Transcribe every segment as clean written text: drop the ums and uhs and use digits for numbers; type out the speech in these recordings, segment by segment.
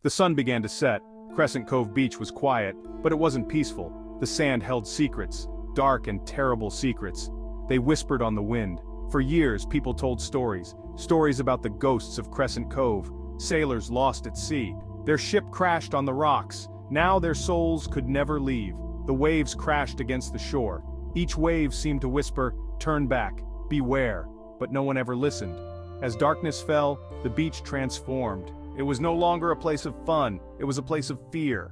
The sun began to set. Crescent Cove Beach was quiet, but it wasn't peaceful. The sand held secrets, dark and terrible secrets. They whispered on the wind. For years, people told stories about the ghosts of Crescent Cove, sailors lost at sea. Their ship crashed on the rocks. Now their souls could never leave. The waves crashed against the shore. Each wave seemed to whisper, "Turn back, beware," but no one ever listened. As darkness fell, the beach transformed. It was no longer a place of fun, it was a place of fear.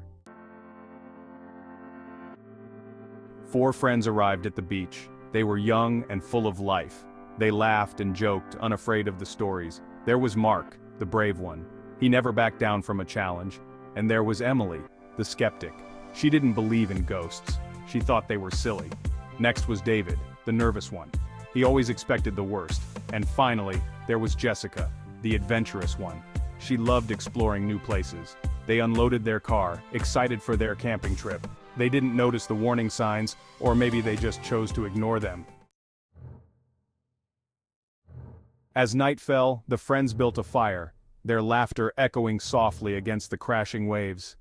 4 friends arrived at the beach. They were young and full of life. They laughed and joked, unafraid of the stories. There was Mark, the brave one. He never backed down from a challenge. And there was Emily, the skeptic. She didn't believe in ghosts. She thought they were silly. Next was David, the nervous one. He always expected the worst. And finally, there was Jessica, the adventurous one. She loved exploring new places. They unloaded their car, excited for their camping trip. They didn't notice the warning signs, or maybe they just chose to ignore them. As night fell, the friends built a fire, their laughter echoing softly against the crashing waves.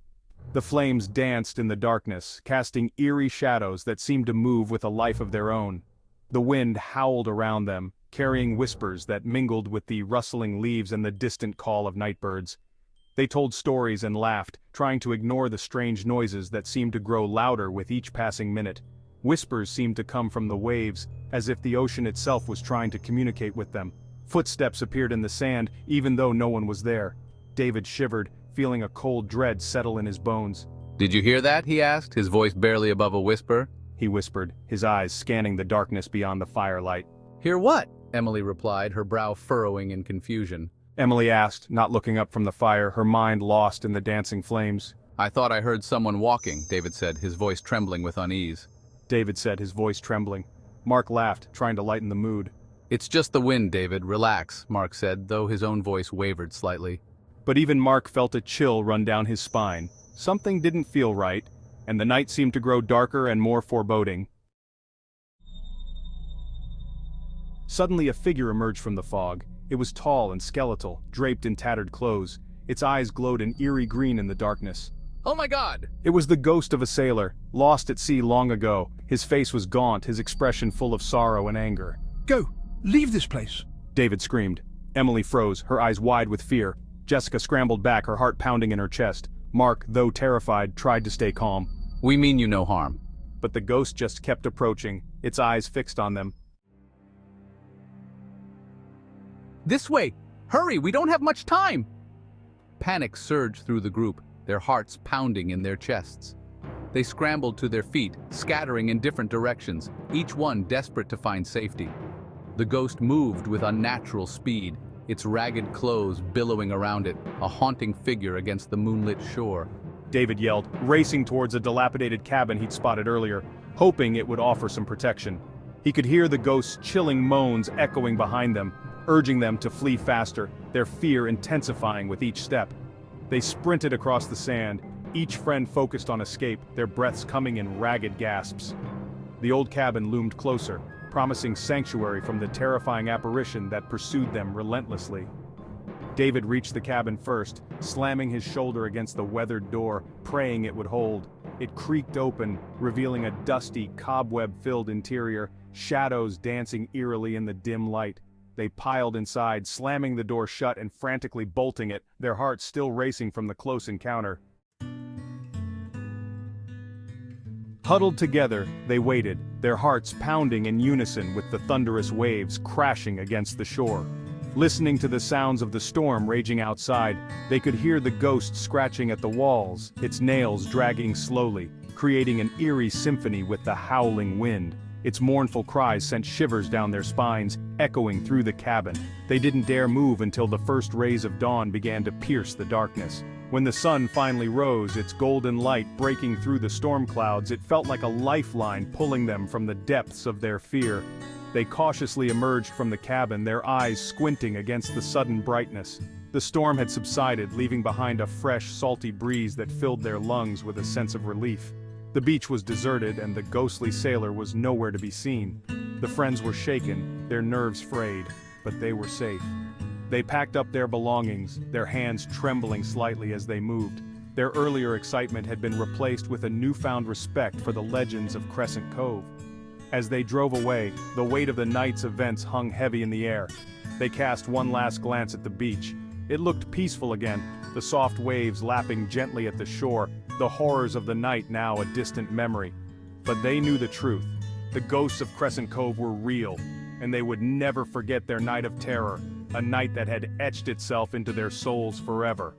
The flames danced in the darkness, casting eerie shadows that seemed to move with a life of their own. The wind howled around them, carrying whispers that mingled with the rustling leaves and the distant call of nightbirds. They told stories and laughed, trying to ignore the strange noises that seemed to grow louder with each passing minute. Whispers seemed to come from the waves, as if the ocean itself was trying to communicate with them. Footsteps appeared in the sand, even though no one was there. David shivered, feeling a cold dread settle in his bones. "Did you hear that?" he asked, his voice barely above a whisper. He whispered, his eyes scanning the darkness beyond the firelight. "Hear what?" Emily replied, her brow furrowing in confusion. Emily asked, not looking up from the fire, her mind lost in the dancing flames. "I thought I heard someone walking," David said, his voice trembling with unease. David said, his voice trembling. Mark laughed, trying to lighten the mood. "It's just the wind, David, relax," Mark said, though his own voice wavered slightly. But even Mark felt a chill run down his spine. Something didn't feel right, and the night seemed to grow darker and more foreboding. Suddenly a figure emerged from the fog. It was tall and skeletal, draped in tattered clothes. Its eyes glowed an eerie green in the darkness. "Oh my God!" It was the ghost of a sailor, lost at sea long ago. His face was gaunt, his expression full of sorrow and anger. "Go! Leave this place!" David screamed. Emily froze, her eyes wide with fear. Jessica scrambled back, her heart pounding in her chest. Mark, though terrified, tried to stay calm. "We mean you no harm." But the ghost just kept approaching, its eyes fixed on them. "This way! Hurry, we don't have much time!" Panic surged through the group, their hearts pounding in their chests. They scrambled to their feet, scattering in different directions, each one desperate to find safety. The ghost moved with unnatural speed, its ragged clothes billowing around it, a haunting figure against the moonlit shore. David yelled, racing towards a dilapidated cabin he'd spotted earlier, hoping it would offer some protection. He could hear the ghost's chilling moans echoing behind them, urging them to flee faster, their fear intensifying with each step. They sprinted across the sand, each friend focused on escape, their breaths coming in ragged gasps. The old cabin loomed closer, promising sanctuary from the terrifying apparition that pursued them relentlessly. David reached the cabin first, slamming his shoulder against the weathered door, praying it would hold. It creaked open, revealing a dusty, cobweb-filled interior, shadows dancing eerily in the dim light. They piled inside, slamming the door shut and frantically bolting it, their hearts still racing from the close encounter. Huddled together, they waited, their hearts pounding in unison with the thunderous waves crashing against the shore. Listening to the sounds of the storm raging outside, they could hear the ghost scratching at the walls, its nails dragging slowly, creating an eerie symphony with the howling wind. Its mournful cries sent shivers down their spines, echoing through the cabin. They didn't dare move until the first rays of dawn began to pierce the darkness. When the sun finally rose, its golden light breaking through the storm clouds, it felt like a lifeline pulling them from the depths of their fear. They cautiously emerged from the cabin, their eyes squinting against the sudden brightness. The storm had subsided, leaving behind a fresh, salty breeze that filled their lungs with a sense of relief. The beach was deserted and the ghostly sailor was nowhere to be seen. The friends were shaken, their nerves frayed, but they were safe. They packed up their belongings, their hands trembling slightly as they moved. Their earlier excitement had been replaced with a newfound respect for the legends of Crescent Cove. As they drove away, the weight of the night's events hung heavy in the air. They cast one last glance at the beach. It looked peaceful again, the soft waves lapping gently at the shore, the horrors of the night now a distant memory. But they knew the truth. The ghosts of Crescent Cove were real, and they would never forget their night of terror, a night that had etched itself into their souls forever.